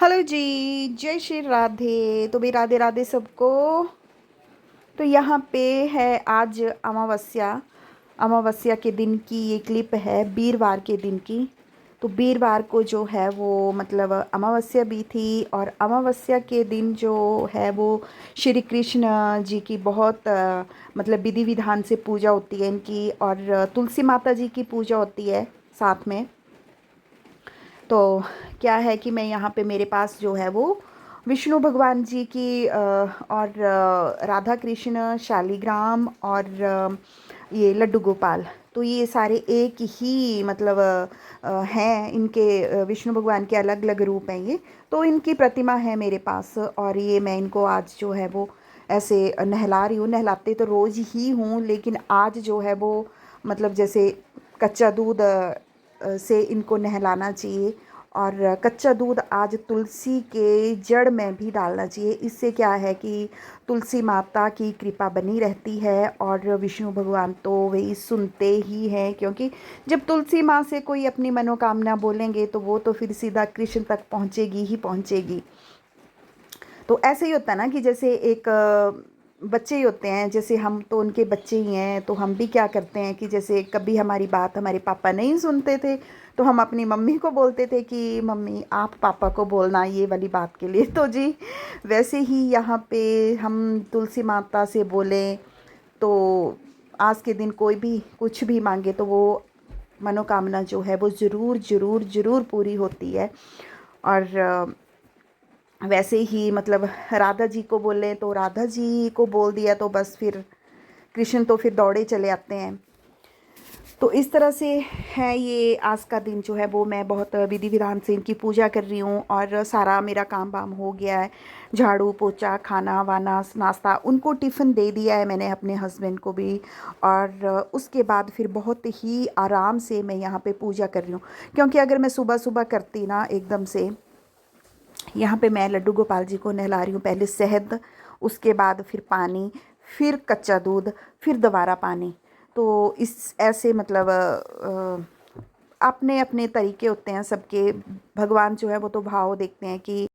Hello जी। जय श्री राधे। तो भी राधे राधे सबको। तो यहाँ पे है आज अमावस्या। अमावस्या के दिन की ये क्लिप है, वीरवार के दिन की। तो वीरवार को जो है वो मतलब अमावस्या भी थी, और अमावस्या के दिन जो है वो श्री कृष्ण जी की बहुत मतलब विधि विधान से पूजा होती है इनकी, और तुलसी माता जी की पूजा होती है साथ में। तो क्या है कि मैं यहाँ पे मेरे पास जो है वो विष्णु भगवान जी की और राधा कृष्ण, शालिग्राम और ये लड्डू गोपाल, तो ये सारे एक ही मतलब हैं इनके। विष्णु भगवान के अलग अलग रूप हैं ये। तो इनकी प्रतिमा है मेरे पास, और ये मैं इनको आज जो है वो ऐसे नहला रही हूँ। नहलाते तो रोज़ ही हूँ, लेकिन आज जो है वो मतलब जैसे कच्चा दूध से इनको नहलाना चाहिए। और कच्चा दूध आज तुलसी के जड़ में भी डालना चाहिए। इससे क्या है कि तुलसी माता की कृपा बनी रहती है, और विष्णु भगवान तो वही सुनते ही हैं, क्योंकि जब तुलसी माँ से कोई अपनी मनोकामना बोलेंगे तो वो तो फिर सीधा कृष्ण तक पहुँचेगी ही पहुँचेगी। तो ऐसे ही होता है ना कि जैसे एक बच्चे ही होते हैं, जैसे हम तो उनके बच्चे ही हैं, तो हम भी क्या करते हैं कि जैसे कभी हमारी बात हमारे पापा नहीं सुनते थे, तो हम अपनी मम्मी को बोलते थे कि मम्मी आप पापा को बोलना ये वाली बात के लिए। तो जी वैसे ही यहाँ पे हम तुलसी माता से बोलें तो आज के दिन कोई भी कुछ भी मांगे तो वो मनोकामना जो है वो ज़रूर ज़रूर ज़रूर पूरी होती है। और वैसे ही मतलब राधा जी को बोलें तो राधा जी को बोल दिया तो बस फिर कृष्ण तो फिर दौड़े चले आते हैं। तो इस तरह से है ये आज का दिन जो है वो मैं बहुत विधि विधान से इनकी पूजा कर रही हूँ, और सारा मेरा काम वाम हो गया है। झाड़ू पोछा, खाना वाना, नाश्ता, उनको टिफ़िन दे दिया है मैंने अपने हस्बैंड को भी। और उसके बाद फिर बहुत ही आराम से मैं यहाँ पे पूजा कर रही हूँ, क्योंकि अगर मैं सुबह सुबह करती ना एकदम से, यहाँ पे मैं लड्डू गोपाल जी को नहला रही हूँ। पहले शहद, उसके बाद फिर पानी, फिर कच्चा दूध, फिर दोबारा पानी। तो इस ऐसे मतलब अपने अपने तरीके होते हैं सबके। भगवान जो है वो तो भाव देखते हैं कि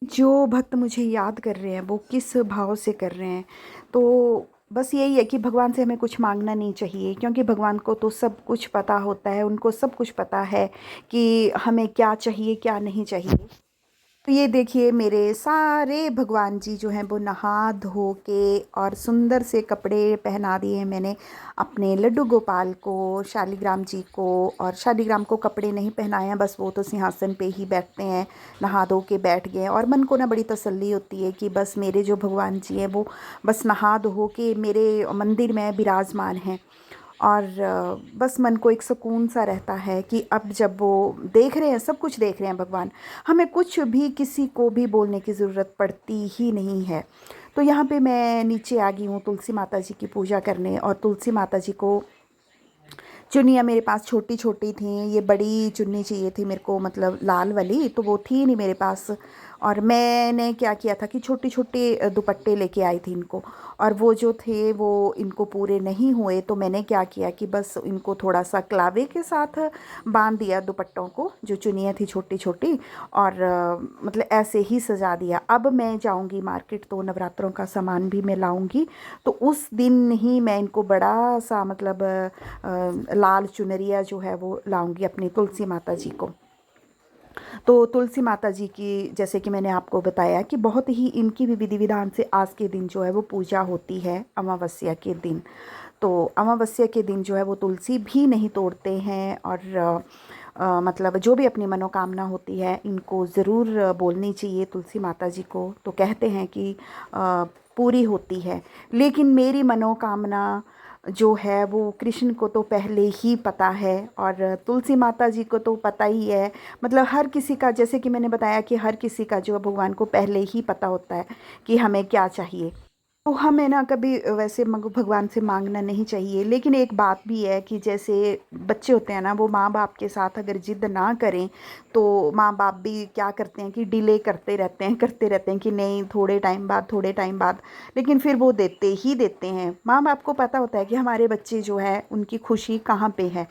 जो भक्त मुझे याद कर रहे हैं वो किस भाव से कर रहे हैं। तो बस यही है कि भगवान से हमें कुछ मांगना नहीं चाहिए, क्योंकि भगवान को तो सब कुछ पता होता है, उनको सब कुछ पता है कि हमें क्या चाहिए क्या नहीं चाहिए। तो ये देखिए मेरे सारे भगवान जी जो हैं वो नहा धो के और सुंदर से कपड़े पहना दिए हैं मैंने अपने लड्डू गोपाल को, शालिग्राम जी को। और शालिग्राम को कपड़े नहीं पहनाए हैं, बस वो तो सिंहासन पे ही बैठते हैं, नहा धो के बैठ गए हैं। और मन को ना बड़ी तसल्ली होती है कि बस मेरे जो भगवान जी हैं वो बस नहा धो के मेरे मंदिर में विराजमान हैं। और बस मन को एक सुकून सा रहता है कि अब जब वो देख रहे हैं, सब कुछ देख रहे हैं भगवान, हमें कुछ भी किसी को भी बोलने की ज़रूरत पड़ती ही नहीं है। तो यहाँ पे मैं नीचे आ गई हूँ तुलसी माता जी की पूजा करने, और तुलसी माता जी को चुन्नियाँ मेरे पास छोटी छोटी थी। ये बड़ी चुन्नी चाहिए थी मेरे को, मतलब लाल वाली, तो वो थी नहीं मेरे पास। और मैंने क्या किया था कि छोटे छोटे दुपट्टे लेके आई थी इनको, और वो जो थे वो इनको पूरे नहीं हुए, तो मैंने क्या किया कि बस इनको थोड़ा सा कलावे के साथ बांध दिया दुपट्टों को, जो चुन्नियाँ थी छोटी छोटी। और मतलब ऐसे ही सजा दिया। अब मैं जाऊंगी मार्केट तो नवरात्रों का सामान भी मैं लाऊंगी, तो उस दिन ही मैं इनको बड़ा सा मतलब लाल चुनरिया जो है वो लाऊंगी अपनी तुलसी माता जी को। तो तुलसी माता जी की जैसे कि मैंने आपको बताया कि बहुत ही इनकी भी विधि विधान से आज के दिन जो है वो पूजा होती है अमावस्या के दिन। तो अमावस्या के दिन जो है वो तुलसी भी नहीं तोड़ते हैं, और मतलब जो भी अपनी मनोकामना होती है इनको ज़रूर बोलनी चाहिए तुलसी माता जी को। तो कहते हैं कि पूरी होती है। लेकिन मेरी मनोकामना जो है वो कृष्ण को तो पहले ही पता है, और तुलसी माता जी को तो पता ही है। मतलब हर किसी का, जैसे कि मैंने बताया कि हर किसी का जो है भगवान को पहले ही पता होता है कि हमें क्या चाहिए। तो हमें ना कभी वैसे भगवान से मांगना नहीं चाहिए, लेकिन एक बात भी है कि जैसे बच्चे होते हैं ना, वो माँ बाप के साथ अगर जिद ना करें तो माँ बाप भी क्या करते हैं कि डिले करते रहते हैं कि नहीं, थोड़े टाइम बाद, थोड़े टाइम बाद, लेकिन फिर वो देते ही देते हैं। माँ बाप को पता होता है कि हमारे बच्चे जो है उनकी खुशी कहाँ पे है।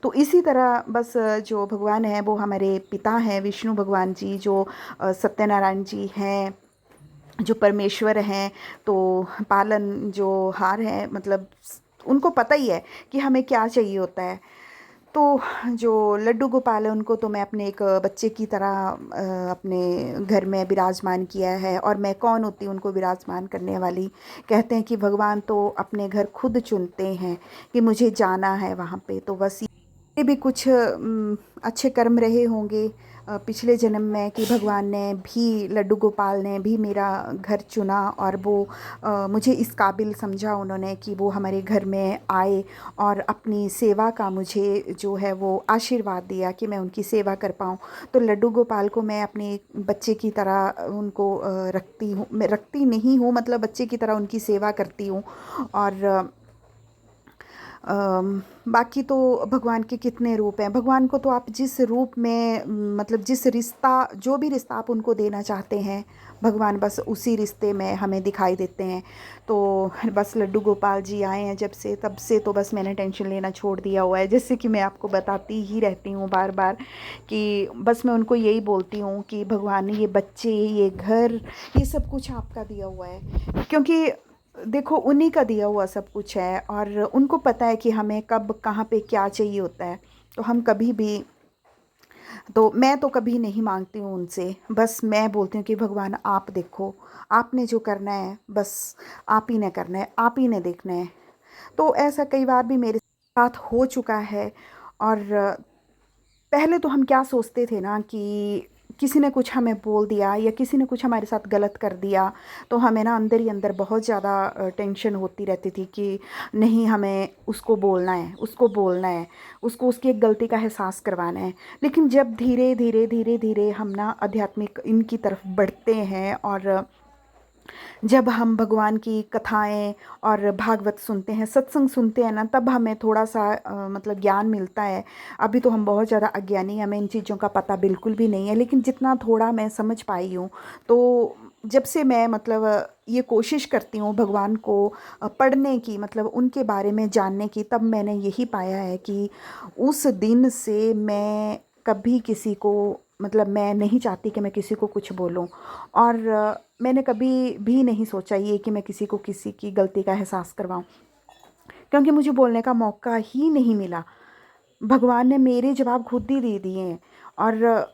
तो इसी तरह बस जो भगवान है वो हमारे पिता हैं, विष्णु भगवान जी, जो सत्यनारायण जी हैं, जो परमेश्वर हैं, तो पालन जो हार हैं, मतलब उनको पता ही है कि हमें क्या चाहिए होता है। तो जो लड्डू गोपाल है उनको तो मैं अपने एक बच्चे की तरह अपने घर में विराजमान किया है, और मैं कौन होती हूँ उनको विराजमान करने वाली। कहते हैं कि भगवान तो अपने घर खुद चुनते हैं कि मुझे जाना है वहाँ पे। तो बस ये भी कुछ अच्छे कर्म रहे होंगे पिछले जन्म में, कि भगवान ने भी, लड्डू गोपाल ने भी मेरा घर चुना, और वो मुझे इस काबिल समझा उन्होंने कि वो हमारे घर में आए और अपनी सेवा का मुझे जो है वो आशीर्वाद दिया कि मैं उनकी सेवा कर पाऊँ। तो लड्डू गोपाल को मैं अपने बच्चे की तरह उनको रखती हूँ, मैं रखती नहीं हूँ, मतलब बच्चे की तरह उनकी सेवा करती हूँ। और बाकी तो भगवान के कितने रूप हैं। भगवान को तो आप जिस रूप में मतलब जिस रिश्ता, जो भी रिश्ता आप उनको देना चाहते हैं, भगवान बस उसी रिश्ते में हमें दिखाई देते हैं। तो बस लड्डू गोपाल जी आए हैं जब से, तब से तो बस मैंने टेंशन लेना छोड़ दिया हुआ है। जैसे कि मैं आपको बताती ही रहती हूँ बार बार कि बस मैं उनको यही बोलती हूँ कि भगवान, ये बच्चे, ये घर, ये सब कुछ आपका दिया हुआ है, क्योंकि देखो उन्हीं का दिया हुआ सब कुछ है, और उनको पता है कि हमें कब कहाँ पे क्या चाहिए होता है। तो हम कभी भी, तो मैं तो कभी नहीं मांगती हूँ उनसे, बस मैं बोलती हूँ कि भगवान आप देखो, आपने जो करना है बस आप ही ने करना है, आप ही ने देखना है। तो ऐसा कई बार भी मेरे साथ हो चुका है। और पहले तो हम क्या सोचते थे ना कि किसी ने कुछ हमें बोल दिया या किसी ने कुछ हमारे साथ गलत कर दिया, तो हमें ना अंदर ही अंदर बहुत ज़्यादा टेंशन होती रहती थी कि नहीं, हमें उसको बोलना है, उसको बोलना है, उसको उसकी एक गलती का एहसास करवाना है। लेकिन जब धीरे धीरे धीरे धीरे हम ना आध्यात्मिक इनकी तरफ बढ़ते हैं, और जब हम भगवान की कथाएं और भागवत सुनते हैं, सत्संग सुनते हैं ना, तब हमें थोड़ा सा मतलब ज्ञान मिलता है। अभी तो हम बहुत ज़्यादा अज्ञानी हैं, हमें इन चीज़ों का पता बिल्कुल भी नहीं है, लेकिन जितना थोड़ा मैं समझ पाई हूँ, तो जब से मैं मतलब ये कोशिश करती हूँ भगवान को पढ़ने की, मतलब उनके बारे में जानने की, तब मैंने यही पाया है कि उस दिन से मैं कभी किसी को, मतलब मैं नहीं चाहती कि मैं किसी को कुछ बोलूं। और मैंने कभी भी नहीं सोचा ये कि मैं किसी को किसी की गलती का एहसास करवाऊं, क्योंकि मुझे बोलने का मौका ही नहीं मिला। भगवान ने मेरे जवाब खुद ही दे दिए हैं। और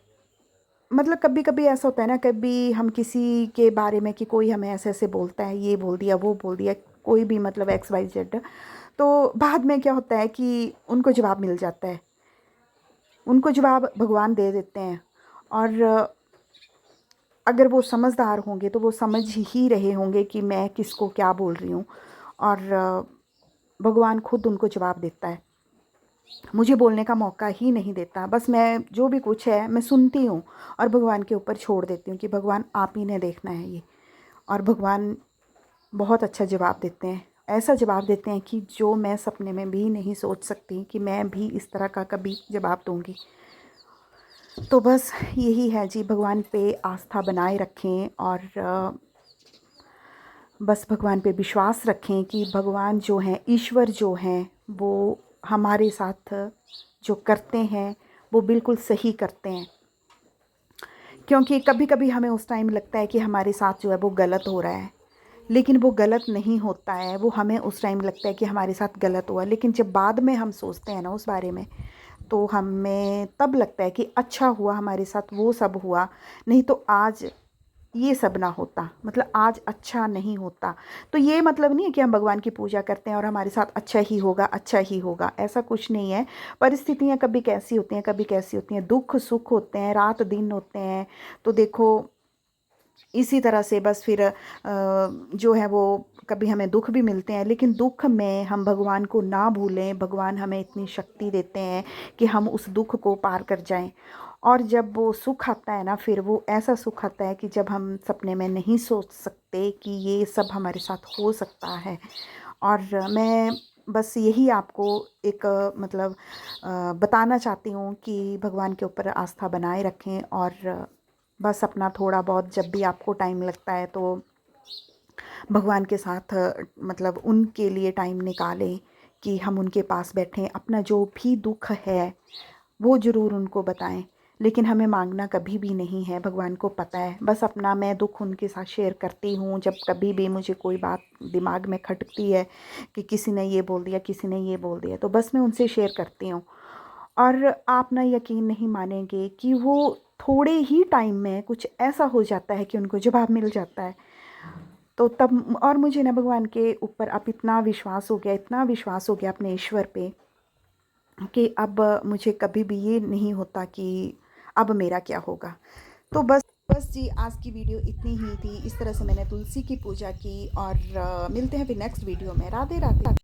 मतलब कभी कभी ऐसा होता है ना, कभी हम किसी के बारे में कि कोई हमें ऐसे ऐसे बोलता है, ये बोल दिया, वो बोल दिया, कोई भी मतलब एक्स वाई जेड, तो बाद में क्या होता है कि उनको जवाब मिल जाता है, उनको जवाब भगवान दे देते हैं। और अगर वो समझदार होंगे तो वो समझ ही रहे होंगे कि मैं किसको क्या बोल रही हूँ। और भगवान खुद उनको जवाब देता है, मुझे बोलने का मौका ही नहीं देता। बस मैं जो भी कुछ है मैं सुनती हूँ और भगवान के ऊपर छोड़ देती हूँ कि भगवान आप ही ने देखना है ये। और भगवान बहुत अच्छा जवाब देते हैं, ऐसा जवाब देते हैं कि जो मैं सपने में भी नहीं सोच सकती कि मैं भी इस तरह का कभी जवाब दूँगी। तो बस यही है जी, भगवान पे आस्था बनाए रखें, और बस भगवान पे विश्वास रखें कि भगवान जो हैं, ईश्वर जो हैं, वो हमारे साथ जो करते हैं वो बिल्कुल सही करते हैं। क्योंकि कभी कभी हमें उस टाइम लगता है कि हमारे साथ जो है वो गलत हो रहा है, लेकिन वो गलत नहीं होता है। वो हमें उस टाइम लगता है कि हमारे साथ गलत हुआ, लेकिन जब बाद में हम सोचते हैं ना उस बारे में, तो हमें तब लगता है कि अच्छा हुआ हमारे साथ वो सब हुआ, नहीं तो आज ये सब ना होता, मतलब आज अच्छा नहीं होता। तो ये मतलब नहीं है कि हम भगवान की पूजा करते हैं और हमारे साथ अच्छा ही होगा, अच्छा ही होगा, ऐसा कुछ नहीं है। परिस्थितियाँ कभी कैसी होती हैं, कभी कैसी होती हैं, दुख सुख होते हैं, रात दिन होते हैं। तो देखो इसी तरह से बस फिर जो है वो कभी हमें दुख भी मिलते हैं, लेकिन दुख में हम भगवान को ना भूलें। भगवान हमें इतनी शक्ति देते हैं कि हम उस दुख को पार कर जाएं। और जब वो सुख आता है ना, फिर वो ऐसा सुख आता है कि जब हम सपने में नहीं सोच सकते कि ये सब हमारे साथ हो सकता है। और मैं बस यही आपको एक मतलब बताना चाहती हूँ कि भगवान के ऊपर आस्था बनाए रखें, और बस अपना थोड़ा बहुत जब भी आपको टाइम लगता है तो भगवान के साथ मतलब उनके लिए टाइम निकालें कि हम उनके पास बैठें, अपना जो भी दुख है वो ज़रूर उनको बताएं। लेकिन हमें मांगना कभी भी नहीं है, भगवान को पता है। बस अपना मैं दुख उनके साथ शेयर करती हूँ जब कभी भी मुझे कोई बात दिमाग में खटकती है कि किसी ने ये बोल दिया, किसी ने ये बोल दिया, तो बस मैं उनसे शेयर करती हूँ। और आप ना यकीन नहीं मानेंगे कि वो थोड़े ही टाइम में कुछ ऐसा हो जाता है कि उनको जवाब मिल जाता है। तो तब और मुझे ना भगवान के ऊपर अब इतना विश्वास हो गया, इतना विश्वास हो गया अपने ईश्वर पे, कि अब मुझे कभी भी ये नहीं होता कि अब मेरा क्या होगा। तो बस बस जी, आज की वीडियो इतनी ही थी। इस तरह से मैंने तुलसी की पूजा की, और मिलते हैं फिर नेक्स्ट वीडियो में। राधे राधे।